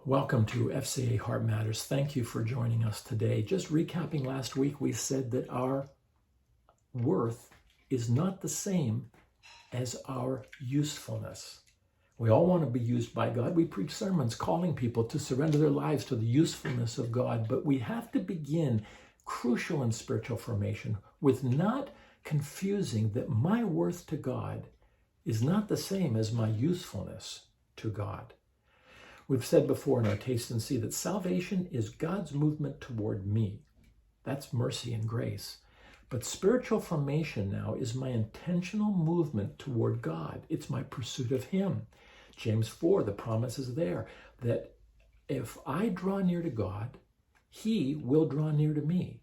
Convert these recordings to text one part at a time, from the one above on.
Welcome to FCA Heart Matters. Thank you for joining us today. Just recapping last week, we said that our worth is not the same as our usefulness. We all want to be used by God. We preach sermons calling people to surrender their lives to the usefulness of God, but we have to begin crucial in spiritual formation with not confusing that my worth to God is not the same as my usefulness to God. We've said before in our Taste and See that salvation is God's movement toward me. That's mercy and grace. But spiritual formation now is my intentional movement toward God. It's my pursuit of Him. James 4, the promise is there that if I draw near to God, He will draw near to me.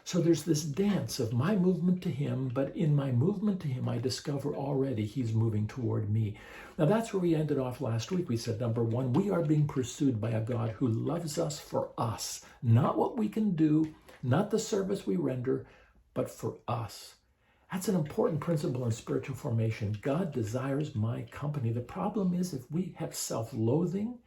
So there's this dance of my movement to Him, but in my movement to Him, I discover already He's moving toward me. Now that's where we ended off last week. We said, number one, we are being pursued by a God who loves us for us, not what we can do, not the service we render, but for us. That's an important principle in spiritual formation. God desires my company. The problem is if we have self-loathing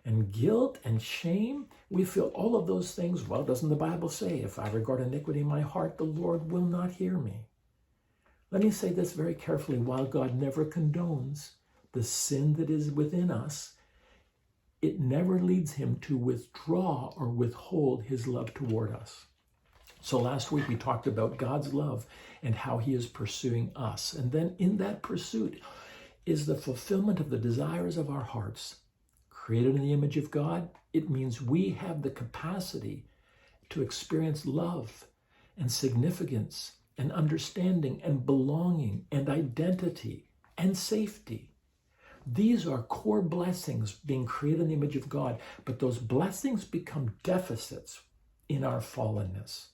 and guilt and shame, we feel all of those things. Well, doesn't the Bible say, if I regard iniquity in my heart, the Lord will not hear me? Let me say this very carefully. While God never condones the sin that is within us, it never leads Him to withdraw or withhold His love toward us. So last week we talked about God's love and how He is pursuing us. And then in that pursuit is the fulfillment of the desires of our hearts. Created in the image of God, it means we have the capacity to experience love and significance and understanding and belonging and identity and safety. These are core blessings being created in the image of God, but those blessings become deficits in our fallenness.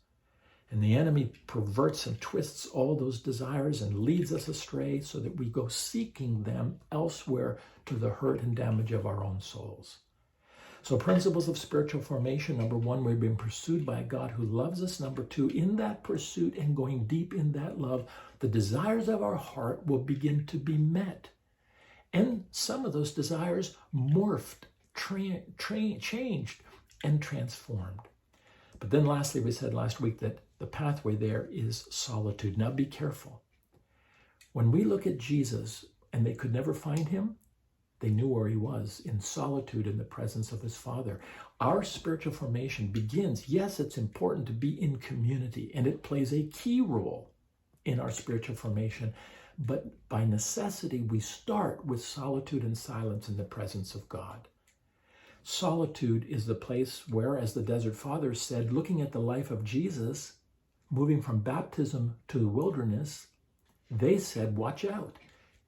And the enemy perverts and twists all those desires and leads us astray so that we go seeking them elsewhere to the hurt and damage of our own souls. So principles of spiritual formation, number one, we're being pursued by a God who loves us. Number two, in that pursuit and going deep in that love, the desires of our heart will begin to be met. And some of those desires morphed, changed, and transformed. But then lastly, we said last week that the pathway there is solitude. Now be careful. When we look at Jesus and they could never find Him, they knew where He was, in solitude in the presence of His Father. Our spiritual formation begins, yes, it's important to be in community, and it plays a key role in our spiritual formation, but by necessity, we start with solitude and silence in the presence of God. Solitude is the place where, as the Desert Fathers said, looking at the life of Jesus, moving from baptism to the wilderness, they said, watch out.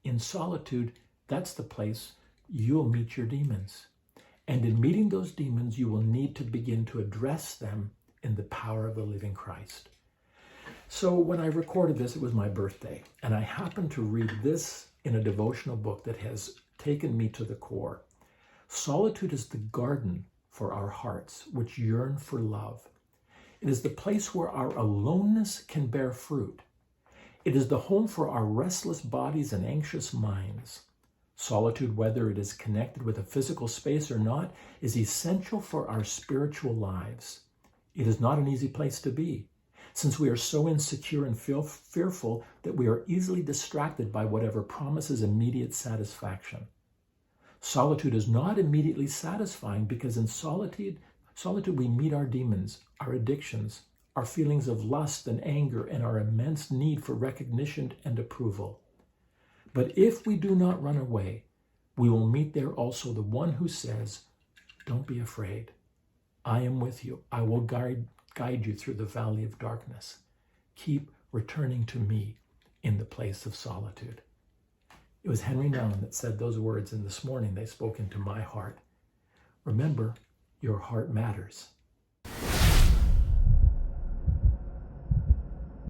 In solitude, that's the place you'll meet your demons. And in meeting those demons, you will need to begin to address them in the power of the living Christ. So when I recorded this, it was my birthday, and I happened to read this in a devotional book that has taken me to the core. Solitude is the garden for our hearts, which yearn for love. It is the place where our aloneness can bear fruit. It is the home for our restless bodies and anxious minds. Solitude, whether it is connected with a physical space or not, is essential for our spiritual lives. It is not an easy place to be, since we are so insecure and fearful that we are easily distracted by whatever promises immediate satisfaction. Solitude is not immediately satisfying because in solitude we meet our demons, our addictions, our feelings of lust and anger, and our immense need for recognition and approval. But if we do not run away, we will meet there also the one who says, don't be afraid. I am with you. I will guide you through the valley of darkness. Keep returning to me in the place of solitude. It was Henry Nouwen that said those words, and this morning they spoke into my heart. Remember, your heart matters.